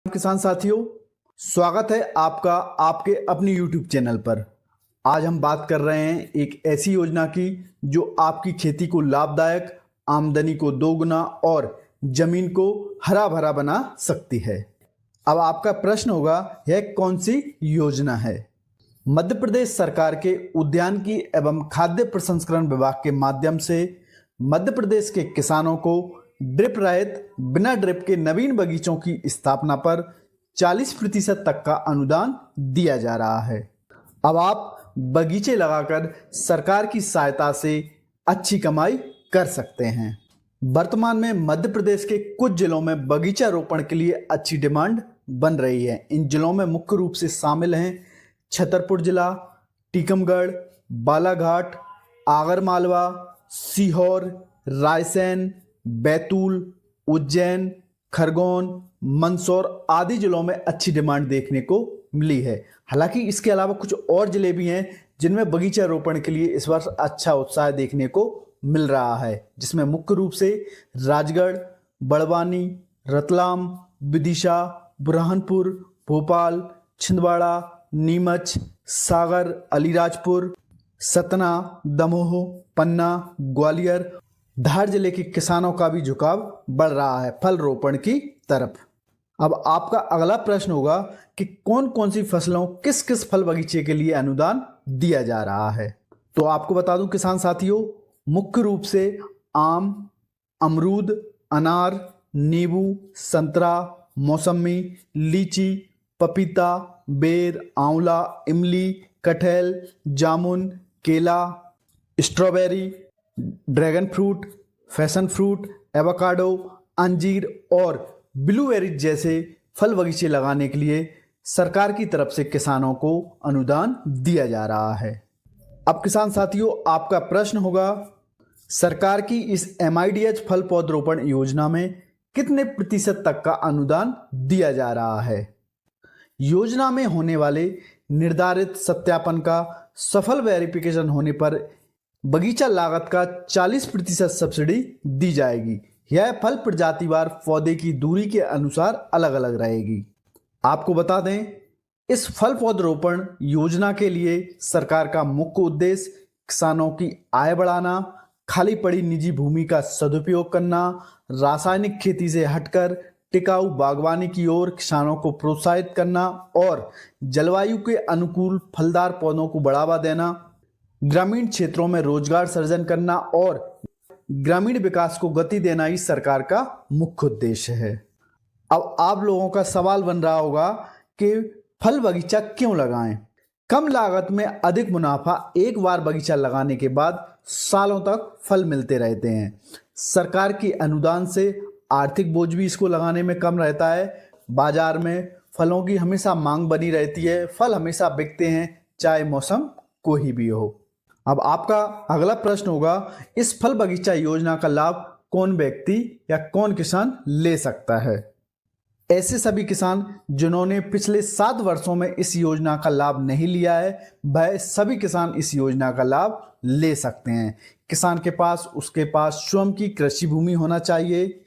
किसान साथियों, स्वागत है आपका आपके अपनी YouTube चैनल पर। आज हम बात कर रहे हैं एक ऐसी योजना की जो आपकी खेती को लाभदायक, आमदनी को दोगुना और जमीन को हरा भरा बना सकती है। अब आपका प्रश्न होगा, यह कौन सी योजना है? मध्य प्रदेश सरकार के उद्यानिकी एवं खाद्य प्रसंस्करण विभाग के माध्यम से मध्य प्रदेश के किसानों को ड्रिप रहित बिना ड्रिप के नवीन बगीचों की स्थापना पर 40% तक का अनुदान दिया जा रहा है। अब आप बगीचे लगाकर सरकार की सहायता से अच्छी कमाई कर सकते हैं। वर्तमान में मध्य प्रदेश के कुछ जिलों में बगीचा रोपण के लिए अच्छी डिमांड बन रही है। इन जिलों में मुख्य रूप से शामिल हैं छतरपुर जिला, टीकमगढ़, बालाघाट, आगरमालवा, सीहोर, रायसेन, बैतूल, उज्जैन, खरगोन, मंदसौर आदि जिलों में अच्छी डिमांड देखने को मिली है। हालांकि इसके अलावा कुछ और जिले भी हैं जिनमें बगीचा रोपण के लिए इस वर्ष अच्छा उत्साह देखने को मिल रहा है, जिसमें मुख्य रूप से राजगढ़, बड़वानी, रतलाम, विदिशा, बुरहानपुर, भोपाल, छिंदवाड़ा, नीमच, सागर, अलीराजपुर, सतना, दमोह, पन्ना, ग्वालियर, धार जिले के किसानों का भी झुकाव बढ़ रहा है फल रोपण की तरफ। अब आपका अगला प्रश्न होगा कि कौन कौन सी फसलों, किस किस फल बगीचे के लिए अनुदान दिया जा रहा है। तो आपको बता दूं किसान साथियों, मुख्य रूप से आम, अमरूद, अनार, नींबू, संतरा, मौसमी, लीची, पपीता, बेर, आंवला, इमली, कटहल, जामुन, केला, strawberry, dragon fruit, fashion fruit, avocado, अंजीर और ब्लूबेरी जैसे फल बगीचे लगाने के लिए सरकार की तरफ से किसानों को अनुदान दिया जा रहा है। अब किसान साथियों, आपका प्रश्न होगा, सरकार की इस MIDH फल पौधरोपण योजना में कितने प्रतिशत तक का अनुदान दिया जा रहा है? योजना में होने वाले निर्धारित सत्यापन का सफल वेरिफिकेशन होने पर बगीचा लागत का 40% सब्सिडी दी जाएगी। यह फल प्रजातिवार पौधे की दूरी के अनुसार अलग अलग रहेगी। आपको बता दें, इस फल पौधरोपण योजना के लिए सरकार का मुख्य उद्देश्य किसानों की आय बढ़ाना, खाली पड़ी निजी भूमि का सदुपयोग करना, रासायनिक खेती से हटकर टिकाऊ बागवानी की ओर किसानों को प्रोत्साहित करना और जलवायु के अनुकूल फलदार पौधों को बढ़ावा देना, ग्रामीण क्षेत्रों में रोजगार सृजन करना और ग्रामीण विकास को गति देना ही सरकार का मुख्य उद्देश्य है। अब आप लोगों का सवाल बन रहा होगा कि फल बगीचा क्यों लगाएं? कम लागत में अधिक मुनाफा, एक बार बगीचा लगाने के बाद सालों तक फल मिलते रहते हैं। सरकार की अनुदान से आर्थिक बोझ भी इसको लगाने में कम रहता है। बाजार में फलों की हमेशा मांग बनी रहती है, फल हमेशा बिकते हैं, चाहे मौसम कोई भी हो। अब आपका अगला प्रश्न होगा, इस फल बगीचा योजना का लाभ कौन व्यक्ति या कौन किसान ले सकता है? ऐसे सभी किसान जिन्होंने पिछले 7 वर्षों में इस योजना का लाभ नहीं लिया है, वह सभी किसान इस योजना का लाभ ले सकते हैं। किसान के पास उसके पास स्वयं की कृषि भूमि होना चाहिए।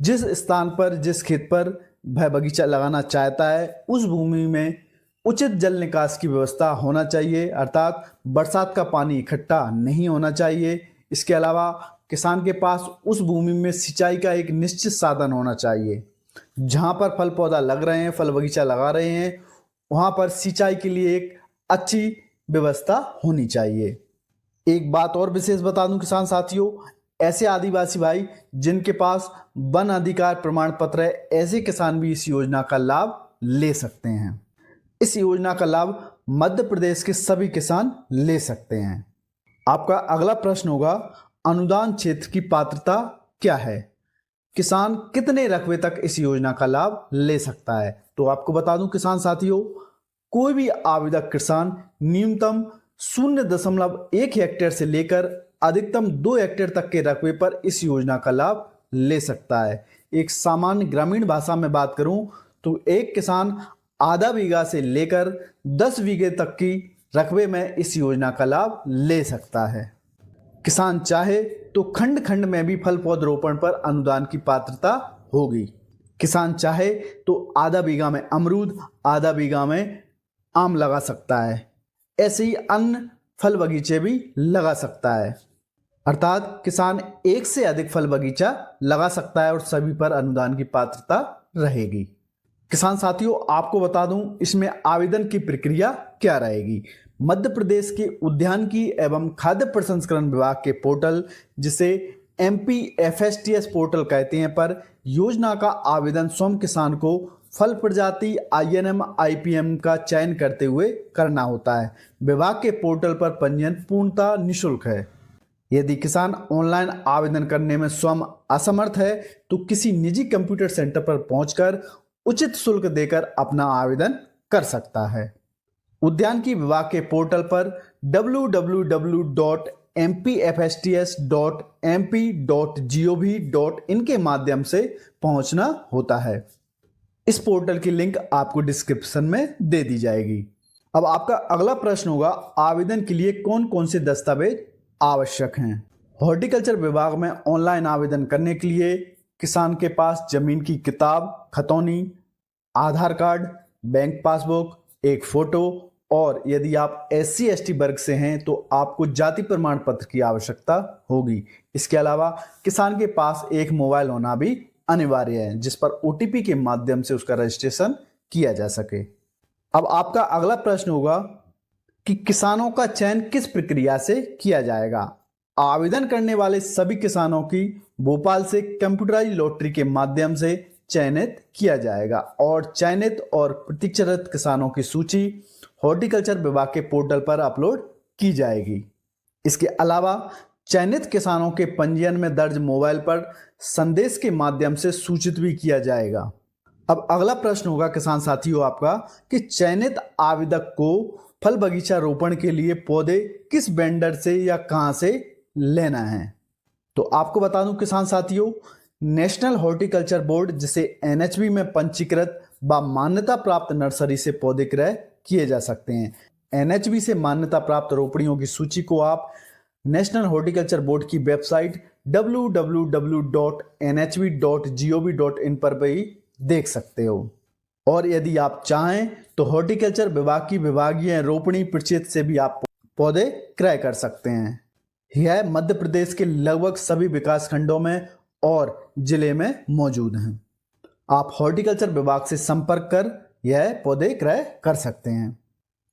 जिस स्थान पर, जिस खेत पर वह बगीचा लगाना चाहता है, उस भूमि में उचित जल निकास की व्यवस्था होना चाहिए, अर्थात बरसात का पानी इकट्ठा नहीं होना चाहिए। इसके अलावा किसान के पास उस भूमि में सिंचाई का एक निश्चित साधन होना चाहिए। जहाँ पर फल पौधा लग रहे हैं, फल बगीचा लगा रहे हैं, वहाँ पर सिंचाई के लिए एक अच्छी व्यवस्था होनी चाहिए। एक बात और विशेष बता दूं किसान साथियों, ऐसे आदिवासी भाई जिनके पास वन अधिकार प्रमाण पत्र है, ऐसे किसान भी इस योजना का लाभ ले सकते हैं। इस योजना का लाभ मध्य प्रदेश के सभी किसान ले सकते हैं। आपका अगला प्रश्न होगा, अनुदान क्षेत्र की पात्रता क्या है? किसान कितने रकबे तक इस योजना का लाभ ले सकता है? तो आपको बता दूं किसान साथियों, कोई भी आवेदक किसान न्यूनतम 0.1 हेक्टेयर से लेकर अधिकतम 2 हेक्टेयर तक के रकबे पर इस योजना का लाभ ले सकता है। एक सामान्य ग्रामीण भाषा में बात करूं तो एक किसान आधा बीघा से लेकर 10 बीघे तक की रकबे में इस योजना का लाभ ले सकता है। किसान चाहे तो खंड खंड में भी फल पौधरोपण पर अनुदान की पात्रता होगी। किसान चाहे तो आधा बीघा में अमरूद, आधा बीघा में आम लगा सकता है। ऐसे ही अन्य फल बगीचे भी लगा सकता है। अर्थात किसान एक से अधिक फल बगीचा लगा सकता है और सभी पर अनुदान की पात्रता रहेगी। किसान साथियों, आपको बता दूं इसमें आवेदन की प्रक्रिया क्या रहेगी। मध्य प्रदेश के उद्यानिकी एवं खाद्य प्रसंस्करण विभाग के पोर्टल, जिसे MPFSTS पोर्टल कहते हैं, पर योजना का आवेदन स्वयं किसान को फल प्रजाति INM IPM का चयन करते हुए करना होता है। विभाग के पोर्टल पर पंजीयन पूर्णतः निःशुल्क है। यदि किसान ऑनलाइन आवेदन करने में स्वयं असमर्थ है तो किसी निजी कंप्यूटर सेंटर पर पहुंचकर उचित शुल्क देकर अपना आवेदन कर सकता है। उद्यानिकी विभाग के पोर्टल पर www.mpfsts.mp.gov.in के माध्यम से पहुंचना होता है। इस पोर्टल की लिंक आपको डिस्क्रिप्शन में दे दी जाएगी। अब आपका अगला प्रश्न होगा, आवेदन के लिए कौन कौन से दस्तावेज आवश्यक हैं। हॉर्टिकल्चर विभाग में ऑनलाइन आवेदन करने के लिए किसान के पास जमीन की किताब, खतौनी, आधार कार्ड, बैंक पासबुक, एक फोटो और यदि आप SC ST वर्ग से हैं तो आपको जाति प्रमाण पत्र की आवश्यकता होगी। इसके अलावा किसान के पास एक मोबाइल होना भी अनिवार्य है, जिस पर OTP के माध्यम से उसका रजिस्ट्रेशन किया जा सके। अब आपका अगला प्रश्न होगा कि किसानों का चयन किस प्रक्रिया से किया जाएगा। आवेदन करने वाले सभी किसानों की भोपाल से कंप्यूटराइज लॉटरी के माध्यम से चयनित किया जाएगा और चयनित और प्रतीक्षारत किसानों की सूची हॉर्टिकल्चर विभाग के पोर्टल पर अपलोड की जाएगी। इसके अलावा चयनित किसानों के पंजीयन में दर्ज मोबाइल पर संदेश के माध्यम से सूचित भी किया जाएगा। अब अगला प्रश्न होगा किसान साथियों आपका कि चयनित आवेदक को फल बगीचा रोपण के लिए पौधे किस वेंडर से या कहां से लेना है। तो आपको बता दूं किसान साथियों, नेशनल हॉर्टिकल्चर बोर्ड, जिसे NHB में पंजीकृत व मान्यता प्राप्त नर्सरी से पौधे क्रय किए जा सकते हैं। NHB से मान्यता प्राप्त रोपड़ियों की सूची को आप नेशनल हॉर्टिकल्चर बोर्ड की वेबसाइट www.nhb.gov.in पर भी देख सकते हो। और यदि आप चाहें तो हॉर्टिकल्चर विभाग की विभागीय रोपणी परिषद से भी आप पौधे क्रय कर सकते हैं। यह मध्य प्रदेश के लगभग सभी विकास खंडों में और जिले में मौजूद हैं। आप हॉर्टिकल्चर विभाग से संपर्क कर यह पौधे क्रय कर सकते हैं।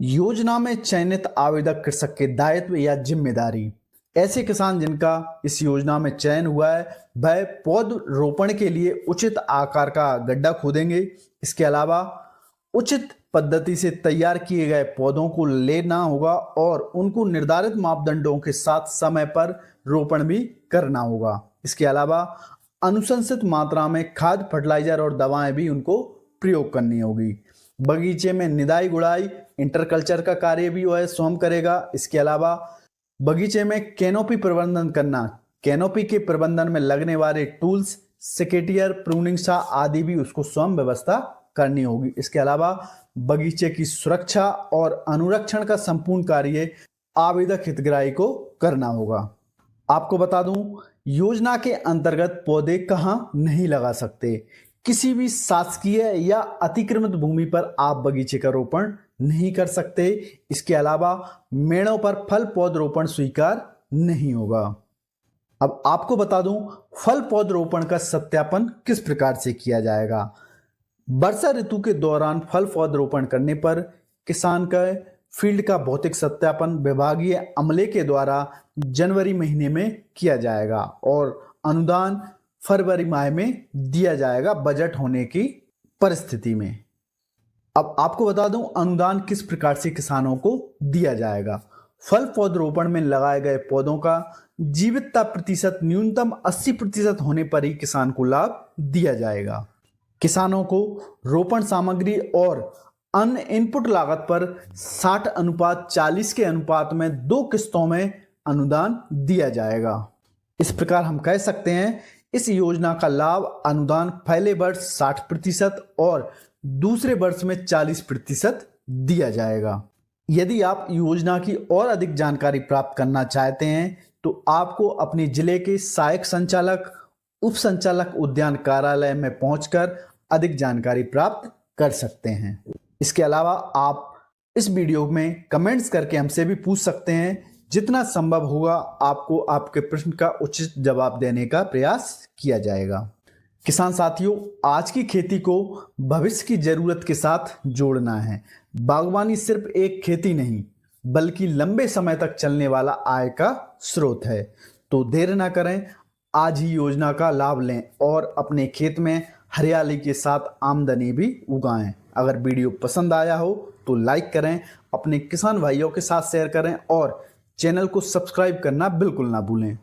योजना में चयनित आवेदक कृषक के दायित्व या जिम्मेदारी। ऐसे किसान जिनका इस योजना में चयन हुआ है वह पौध रोपण के लिए उचित आकार का गड्ढा खोदेंगे। इसके अलावा उचित पद्धति से तैयार किए गए पौधों को लेना होगा और उनको निर्धारित मापदंडों के साथ समय पर रोपण भी करना होगा। इसके अलावा अनुशंसित मात्रा में खाद, फर्टिलाइजर और दवाएं भी उनको प्रयोग करनी होगी। बगीचे में निदाई गुड़ाई, इंटरकल्चर का कार्य भी वह स्वयं करेगा। इसके अलावा बगीचे में कैनोपी प्रबंधन करना, कैनोपी के प्रबंधन में लगने वाले टूल्स, सेकेटियर, प्रूनिंग सा आदि भी उसको स्वयं व्यवस्था करनी होगी। इसके अलावा बगीचे की सुरक्षा और अनुरक्षण का संपूर्ण कार्य आवेदक हितग्राही को करना होगा। आपको बता दूं, योजना के अंतर्गत पौधे कहां नहीं लगा सकते। किसी भी शासकीय या अतिक्रमित भूमि पर आप बगीचे का रोपण नहीं कर सकते। इसके अलावा मेड़ों पर फल पौध रोपण स्वीकार नहीं होगा। अब आपको बता दूं, फल पौध रोपण का सत्यापन किस प्रकार से किया जाएगा। वर्षा ऋतु के दौरान फल पौध रोपण करने पर किसान का फील्ड का भौतिक सत्यापन विभागीय अमले के द्वारा जनवरी महीने में किया जाएगा और अनुदान फरवरी माह में दिया जाएगा बजट होने की परिस्थिति में। अब आपको बता दूं, अनुदान किस प्रकार से किसानों को दिया जाएगा। फल पौध रोपण में लगाए गए पौधों का जीवितता प्रतिशत न्यूनतम 80% होने पर ही किसान को लाभ दिया जाएगा। किसानों को रोपण सामग्री और अन्य इनपुट लागत पर 60:40 के अनुपात में 2 किस्तों में अनुदान दिया जाएगा। इस प्रकार हम कह सकते हैं इस योजना का लाभ अनुदान पहले वर्ष 60% और दूसरे वर्ष में 40% दिया जाएगा। यदि आप योजना की और अधिक जानकारी प्राप्त करना चाहते हैं तो आपको अपने जिले के सहायक संचालक, उप संचालक उद्यान कार्यालय में पहुंचकर अधिक जानकारी प्राप्त कर सकते हैं। इसके अलावा आप इस वीडियो में कमेंट्स करके हमसे भी पूछ सकते हैं। जितना संभव होगा आपको आपके प्रश्न का उचित जवाब देने का प्रयास किया जाएगा। किसान साथियों, आज की खेती को भविष्य की जरूरत के साथ जोड़ना है। बागवानी सिर्फ एक खेती नहीं बल्कि लंबे समय तक चलने वाला आय का स्रोत है। तो देर ना करें, आज ही योजना का लाभ लें और अपने खेत में हरियाली के साथ आमदनी भी उगाएं। अगर वीडियो पसंद आया हो तो लाइक करें, अपने किसान भाइयों के साथ शेयर करें और चैनल को सब्सक्राइब करना बिल्कुल ना भूलें।